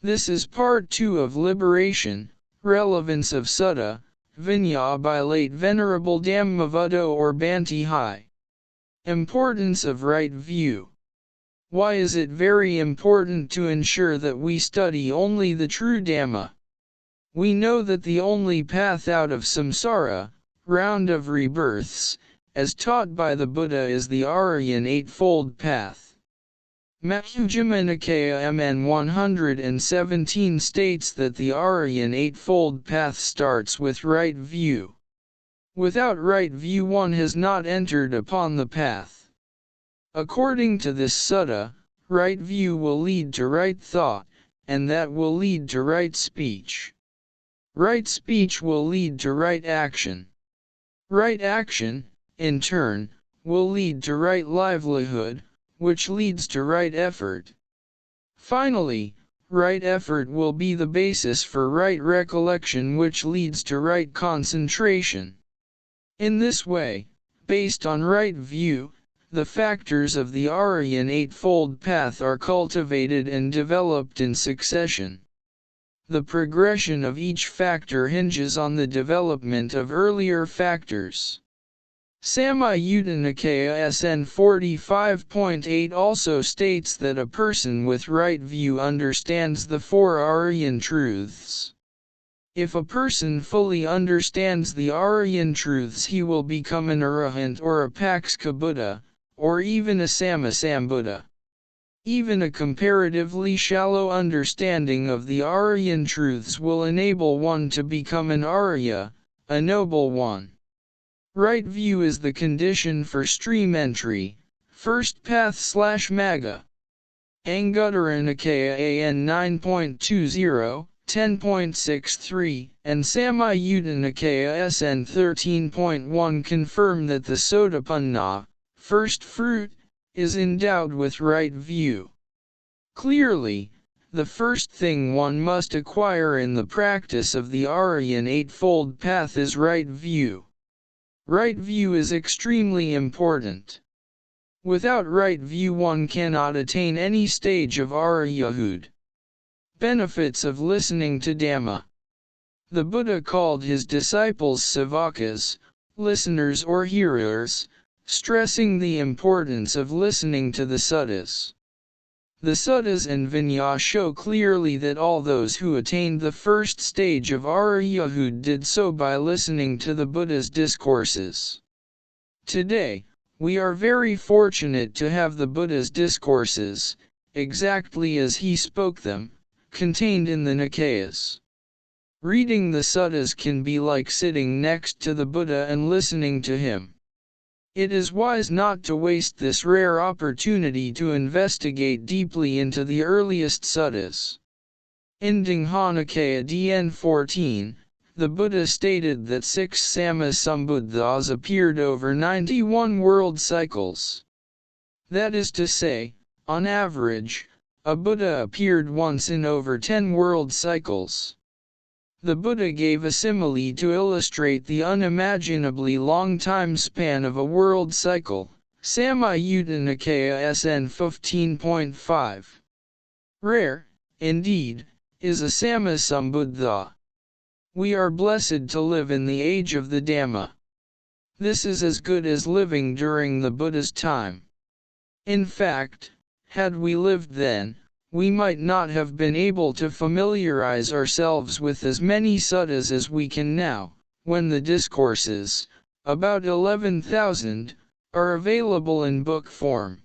This is part 2 of Liberation, Relevance of Sutta Vinaya by late Venerable Dhammavuddho or Bhante Hye. Importance of right view. Why is it very important to ensure that we study only the true Dhamma? We know that the only path out of samsara, round of rebirths, as taught by the Buddha is the Aryan Eightfold Path. Majjhima Nikaya MN 117 states that the Aryan Eightfold Path starts with right view. Without right view one has not entered upon the path. According to this sutta, right view will lead to right thought, and that will lead to right speech. Right speech will lead to right action. Right action, in turn, will lead to right livelihood, which leads to right effort. Finally, right effort will be the basis for right recollection, which leads to right concentration. In this way, based on right view, the factors of the Aryan Eightfold Path are cultivated and developed in succession. The progression of each factor hinges on the development of earlier factors. Samyutta Nikaya SN 45.8 also states that a person with right view understands the four Aryan truths. If a person fully understands the Aryan truths, he will become an Arahant or a Paksha Buddha, or even a Sammasambuddha. Even a comparatively shallow understanding of the Aryan truths will enable one to become an Arya, a noble one. Right view is the condition for stream entry, first path/Magga. Anguttara Nikaya AN 9.20, 10.63, and Samyutta Nikaya SN 13.1 confirm that the Sotapanna, first fruit, is endowed with right view. Clearly, the first thing one must acquire in the practice of the Aryan Eightfold Path is right view. Right view is extremely important. Without right view one cannot attain any stage of Aryahood. Benefits of listening to Dhamma. The Buddha called his disciples savakas, listeners or hearers, stressing the importance of listening to the suttas. The suttas and Vinaya show clearly that all those who attained the first stage of Aryahood did so by listening to the Buddha's discourses. Today, we are very fortunate to have the Buddha's discourses, exactly as he spoke them, contained in the Nikayas. Reading the suttas can be like sitting next to the Buddha and listening to him. It is wise not to waste this rare opportunity to investigate deeply into the earliest suttas. In Dhamma Nikaya DN 14, the Buddha stated that 6 Sammasambuddhas appeared over 91 world cycles. That is to say, on average, a Buddha appeared once in over 10 world cycles. The Buddha gave a simile to illustrate the unimaginably long time span of a world cycle, Samyutta Nikaya SN 15.5. Rare, indeed, is a Sammasambuddha. We are blessed to live in the age of the Dhamma. This is as good as living during the Buddha's time. In fact, had we lived then, we might not have been able to familiarize ourselves with as many suttas as we can now, when the discourses, about 11,000, are available in book form.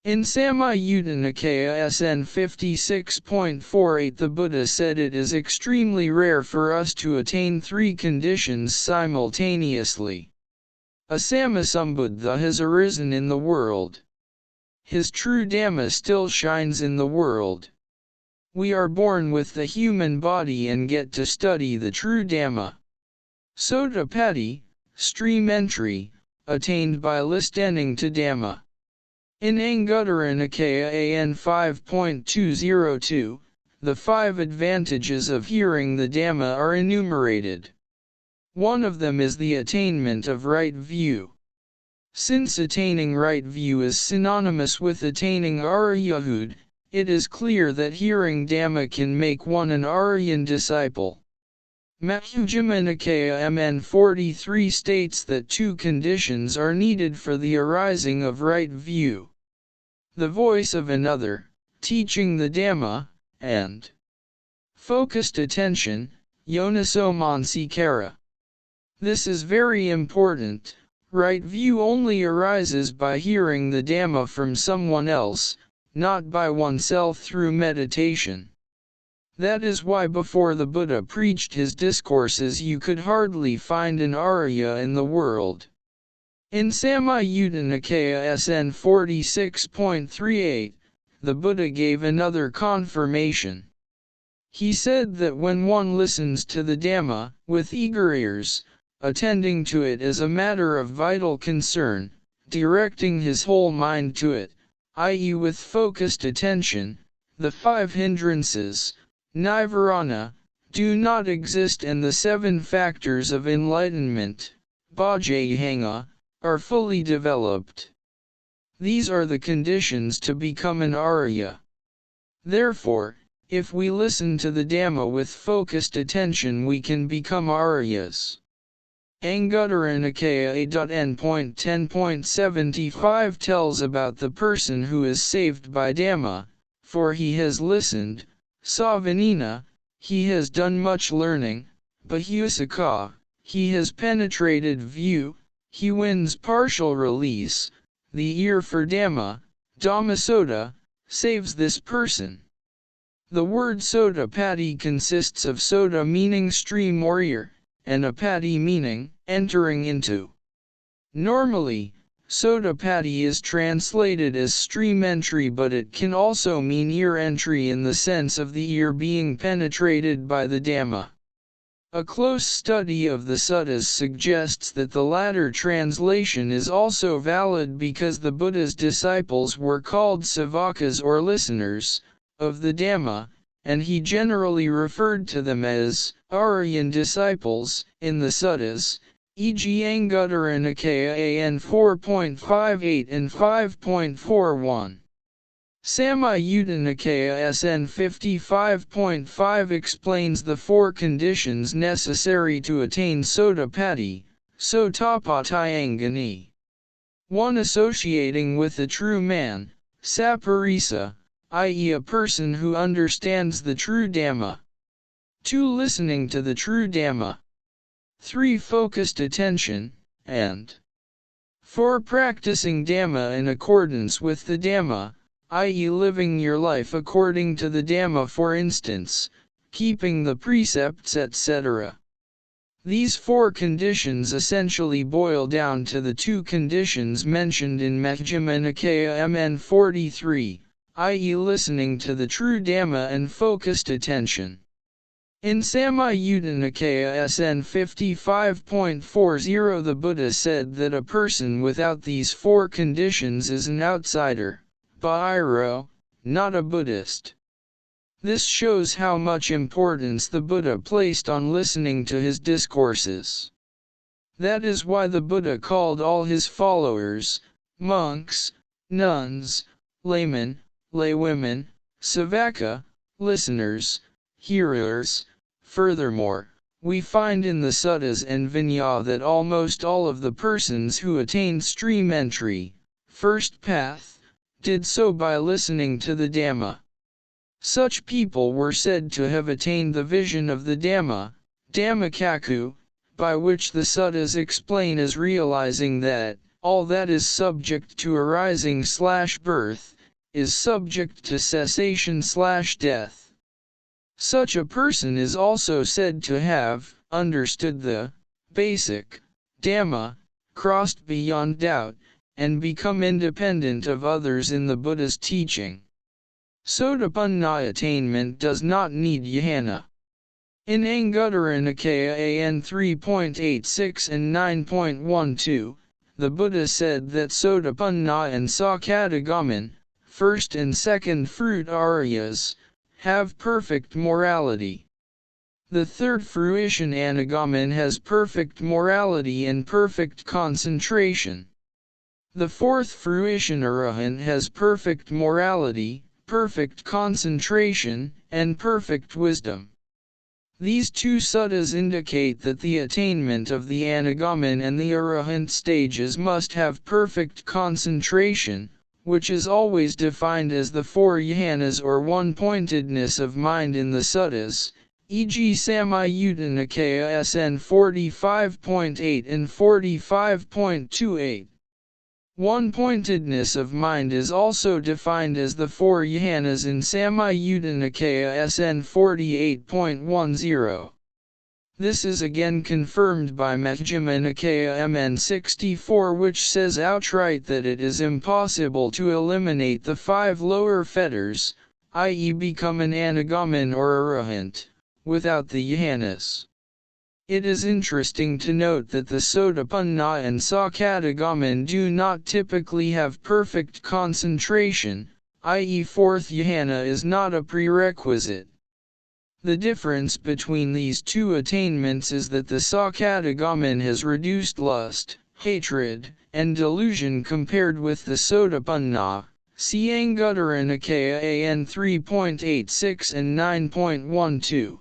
In Samyutta Nikaya SN 56.48 the Buddha said it is extremely rare for us to attain 3 conditions simultaneously. A Sammasambuddha has arisen in the world. His true Dhamma still shines in the world. We are born with the human body and get to study the true Dhamma. Sotapatti, stream entry, attained by listening to Dhamma. In Anguttara Nikaya AN 5.202, the 5 advantages of hearing the Dhamma are enumerated. One of them is the attainment of right view. Since attaining right view is synonymous with attaining Aryahood, it is clear that hearing Dhamma can make one an Aryan disciple. Majjhima Nikaya MN 43 states that two conditions are needed for the arising of right view: the voice of another, teaching the Dhamma, and focused attention, yoniso mansikara. This is very important. Right view only arises by hearing the Dhamma from someone else, not by oneself through meditation. That is why before the Buddha preached his discourses you could hardly find an Arya in the world. In Samyutta Nikaya SN 46.38, the Buddha gave another confirmation. He said that when one listens to the Dhamma with eager ears, attending to it as a matter of vital concern, directing his whole mind to it, i.e. with focused attention, the five hindrances, nivarana, do not exist, and the seven factors of enlightenment, bhajayanga, are fully developed. These are the conditions to become an Arya. Therefore, if we listen to the Dhamma with focused attention we can become Aryas. Anguttara Nikaya A.N.10.75 tells about the person who is saved by Dhamma, for he has listened, savanina, he has done much learning, bahusaka, he has penetrated view, he wins partial release, the ear for Dhamma, Dhammasota, saves this person. The word sotapatti consists of sota meaning stream or ear, and apatti meaning entering into. Normally, sotapatti is translated as stream entry, but it can also mean ear entry in the sense of the ear being penetrated by the Dhamma. A close study of the suttas suggests that the latter translation is also valid because the Buddha's disciples were called savakas or listeners of the Dhamma, and he generally referred to them as Aryan disciples in the suttas, e.g. Anguttara Nikaya AN 4.58 and 5.41. Samyutta Nikaya SN 55.5 explains the four conditions necessary to attain sotapatti, sotapatthayangani. 1. Associating with the true man, saparisa, i.e. a person who understands the true Dhamma. 2. Listening to the true Dhamma. 3. Focused attention, and 4. Practicing Dhamma in accordance with the Dhamma, i.e. living your life according to the Dhamma, for instance, keeping the precepts etc. These four conditions essentially boil down to the two conditions mentioned in Majjhima Nikaya MN 43, i.e. listening to the true Dhamma and focused attention. In Samyutta Nikaya SN 55.40 the Buddha said that a person without these four conditions is an outsider, Bhairo, not a Buddhist. This shows how much importance the Buddha placed on listening to his discourses. That is why the Buddha called all his followers, monks, nuns, laymen, laywomen, savaka, listeners, hearers. Furthermore, we find in the suttas and Vinaya that almost all of the persons who attained stream entry, first path, did so by listening to the Dhamma. Such people were said to have attained the vision of the Dhamma, Dhammakaku, by which the suttas explain as realizing that all that is subject to arising/birth is subject to cessation/death. Such a person is also said to have understood the basic Dhamma, crossed beyond doubt, and become independent of others in the Buddha's teaching. Sotapanna attainment does not need jhana. In Anguttara Nikaya AN 3.86 and 9.12, the Buddha said that Sotapanna and Sakadagamin, first and second fruit Aryas, have perfect morality. The third fruition Anagamin has perfect morality and perfect concentration. The fourth fruition Arahant has perfect morality, perfect concentration, and perfect wisdom. These two suttas indicate that the attainment of the Anagamin and the Arahant stages must have perfect concentration, which is always defined as the four jhanas or one-pointedness of mind in the suttas, e.g. Samyutta Nikaya SN 45.8 and 45.28. One-pointedness of mind is also defined as the four jhanas in Samyutta Nikaya SN 48.10. This is again confirmed by Majjhima Nikaya MN 64, which says outright that it is impossible to eliminate the five lower fetters, i.e. become an Anagamin or Arahant, without the jhanas. It is interesting to note that the Sotapanna and Sakadagamin do not typically have perfect concentration, i.e. fourth jhana is not a prerequisite. The difference between these two attainments is that the Sakadagamin has reduced lust, hatred, and delusion compared with the Sotapanna. See Anguttara Nikaya AN 3.86 and 9.12.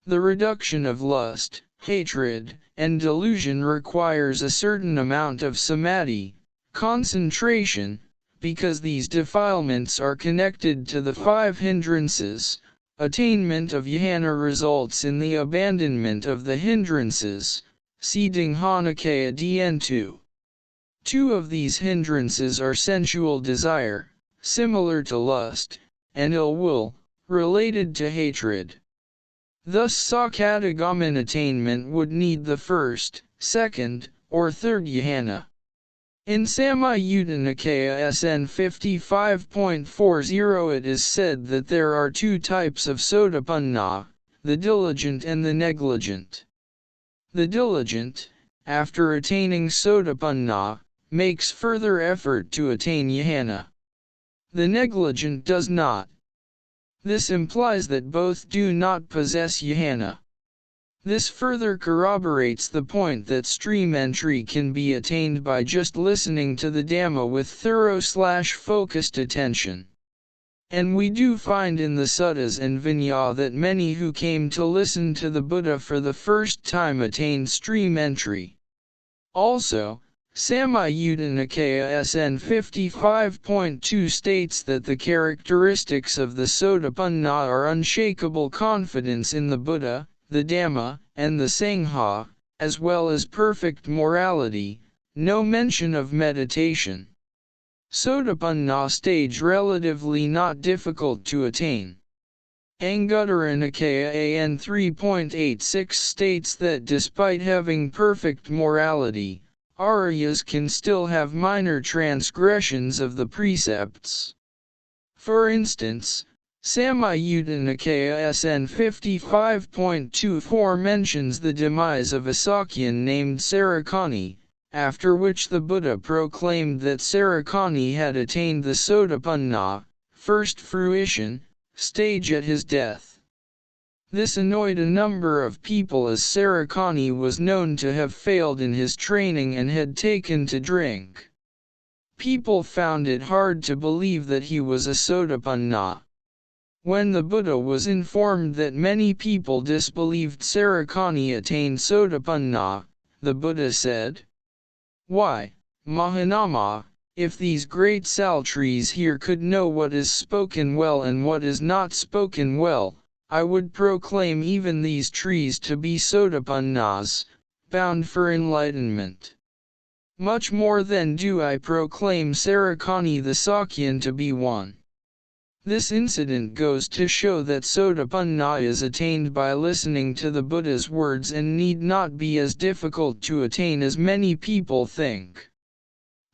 The reduction of lust, hatred, and delusion requires a certain amount of samadhi, concentration, because these defilements are connected to the five hindrances. Attainment of jhana results in the abandonment of the hindrances. See Dingha Nikaya DN2. Two of these hindrances are sensual desire, similar to lust, and ill will, related to hatred. Thus Sakadagamin attainment would need the first, second, or third jhana. In Samyutta Nikaya SN 55.40 it is said that there are two types of Sotapanna, the diligent and the negligent. The diligent, after attaining Sotapanna, makes further effort to attain jhana. The negligent does not. This implies that both do not possess jhana. This further corroborates the point that stream entry can be attained by just listening to the Dhamma with thorough/focused attention. And we do find in the suttas and Vinaya that many who came to listen to the Buddha for the first time attained stream entry. Also, Samyutta Nikaya SN 55.2 states that the characteristics of the Sotapanna are unshakable confidence in the Buddha, the Dhamma, and the Sangha, as well as perfect morality, no mention of meditation. Sotapanna stage relatively not difficult to attain. Anguttara Nikaya AN 3.86 states that despite having perfect morality, Aryas can still have minor transgressions of the precepts. For instance, Samyutta Nikaya SN 55.24 mentions the demise of a Sakyan named Sarakani, after which the Buddha proclaimed that Sarakani had attained the Sotapanna, first fruition, stage at his death. This annoyed a number of people as Sarakani was known to have failed in his training and had taken to drink. People found it hard to believe that he was a Sotapanna. When the Buddha was informed that many people disbelieved Sarakani attained Sotapanna, the Buddha said, "Why, Mahanama, if these great sal trees here could know what is spoken well and what is not spoken well, I would proclaim even these trees to be Sotapannas, bound for enlightenment. Much more then do I proclaim Sarakani the Sakyan to be one." This incident goes to show that Sotapanna is attained by listening to the Buddha's words and need not be as difficult to attain as many people think.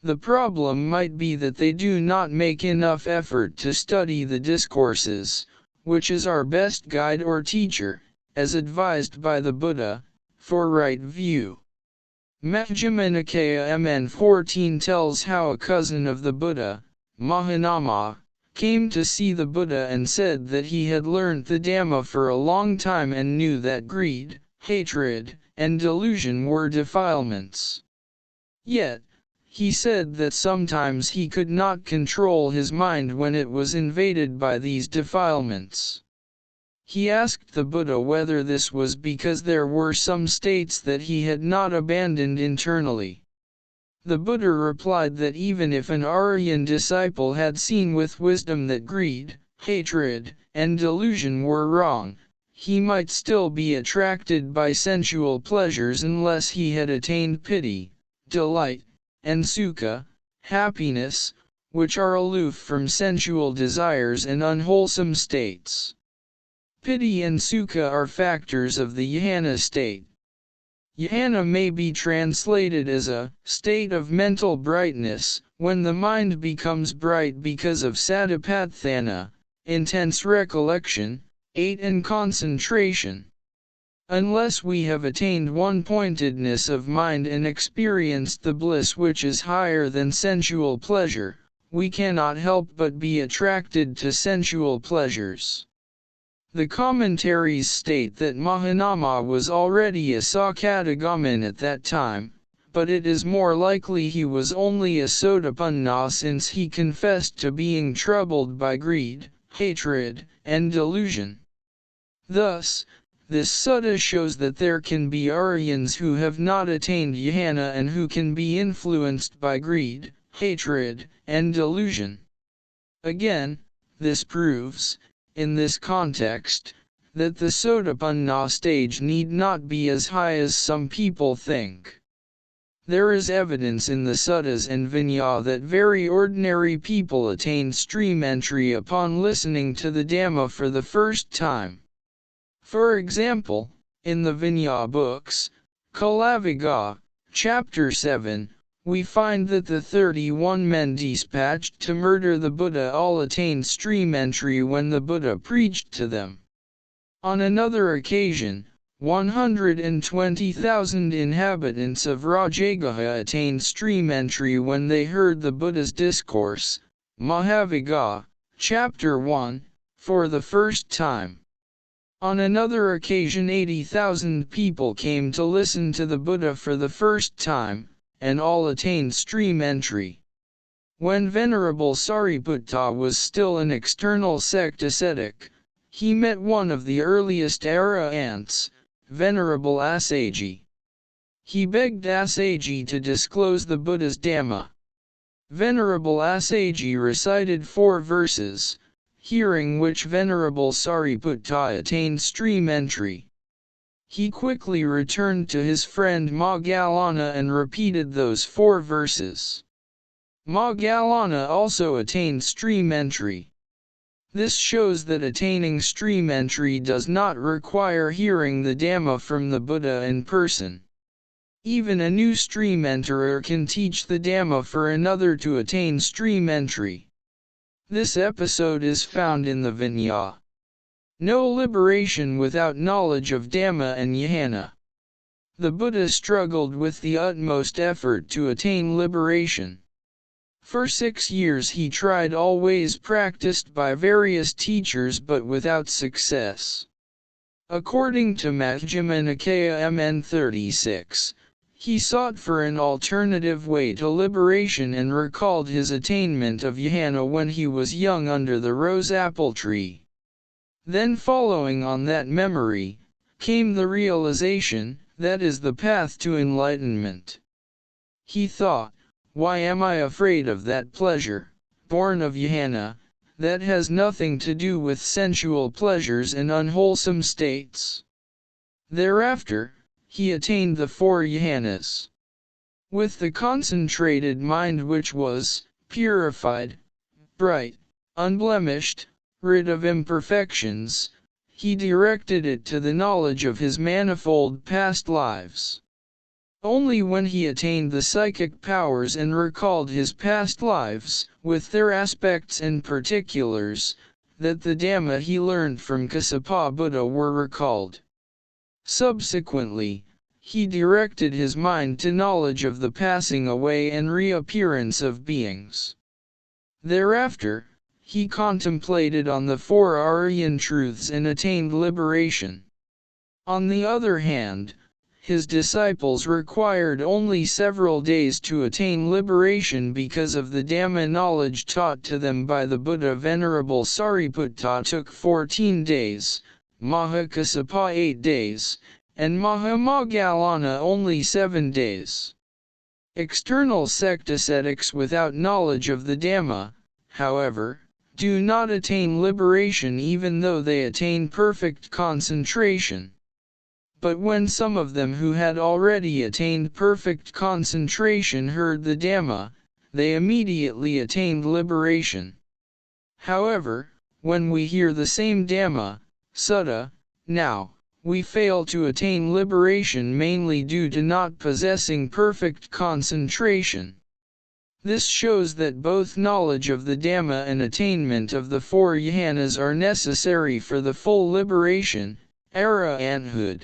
The problem might be that they do not make enough effort to study the discourses, which is our best guide or teacher, as advised by the Buddha, for right view. Majjhima Nikaya MN 14 tells how a cousin of the Buddha, Mahanama, came to see the Buddha and said that he had learnt the Dhamma for a long time and knew that greed, hatred, and delusion were defilements. Yet, He said that sometimes he could not control his mind when it was invaded by these defilements. He asked the Buddha whether this was because there were some states that he had not abandoned internally. The Buddha replied that even if an Aryan disciple had seen with wisdom that greed, hatred, and delusion were wrong, he might still be attracted by sensual pleasures unless he had attained piti, delight, and sukha, happiness, which are aloof from sensual desires and unwholesome states. Piti and sukha are factors of the jhana state. Jhana may be translated as a state of mental brightness, when the mind becomes bright because of satipatthana, intense recollection, and concentration. Unless we have attained one-pointedness of mind and experienced the bliss which is higher than sensual pleasure, we cannot help but be attracted to sensual pleasures. The commentaries state that Mahanama was already a Sakadagamin at that time, but it is more likely he was only a Sotapanna since he confessed to being troubled by greed, hatred, and delusion. Thus, this sutta shows that there can be Aryans who have not attained jhana and who can be influenced by greed, hatred, and delusion. Again, this proves, in this context, that the Sotapanna stage need not be as high as some people think. There is evidence in the suttas and Vinaya that very ordinary people attain stream entry upon listening to the Dhamma for the first time. For example, in the Vinaya books, Culla Vaga, chapter 7, we find that the 31 men dispatched to murder the Buddha all attained stream entry when the Buddha preached to them. On another occasion, 120,000 inhabitants of Rajagaha attained stream entry when they heard the Buddha's discourse, Maha, chapter 1, for the first time. On another occasion 80,000 people came to listen to the Buddha for the first time, and all attained stream entry. When Venerable Sariputta was still an external sect ascetic, he met one of the earliest Arahants, Venerable Assaji. He begged Assaji to disclose the Buddha's Dhamma. Venerable Assaji recited 4 verses, hearing which Venerable Sariputta attained stream entry. He quickly returned to his friend Moggallana and repeated those 4 verses. Moggallana also attained stream entry. This shows that attaining stream entry does not require hearing the Dhamma from the Buddha in person. Even a new stream enterer can teach the Dhamma for another to attain stream entry. This episode is found in the Vinaya. No liberation without knowledge of Dhamma and jhana. The Buddha struggled with the utmost effort to attain liberation. For 6 years he tried all ways practiced by various teachers but without success. According to Majjhima Nikaya MN 36, he sought for an alternative way to liberation and recalled his attainment of jhana when he was young under the rose apple tree. Then following on that memory, came the realization, that is the path to enlightenment. He thought, why am I afraid of that pleasure, born of jhana, that has nothing to do with sensual pleasures and unwholesome states? Thereafter, he attained the 4 jhanas. With the concentrated mind which was purified, bright, unblemished, rid of imperfections, he directed it to the knowledge of his manifold past lives. Only when he attained the psychic powers and recalled his past lives, with their aspects and particulars, that the Dhamma he learned from Kassapa Buddha were recalled. Subsequently, he directed his mind to knowledge of the passing away and reappearance of beings. Thereafter, he contemplated on the 4 Aryan truths and attained liberation. On the other hand, his disciples required only several days to attain liberation because of the Dhamma knowledge taught to them by the Buddha. Venerable Sariputta took 14 days, Maha Kassapa 8 days, and Maha Moggallana only 7 days. External sect ascetics without knowledge of the Dhamma, however, do not attain liberation even though they attain perfect concentration. But when some of them who had already attained perfect concentration heard the Dhamma, they immediately attained liberation. However, when we hear the same Dhamma, Sutta, now, we fail to attain liberation mainly due to not possessing perfect concentration. This shows that both knowledge of the Dhamma and attainment of the 4 jhanas are necessary for the full liberation, arahanthood.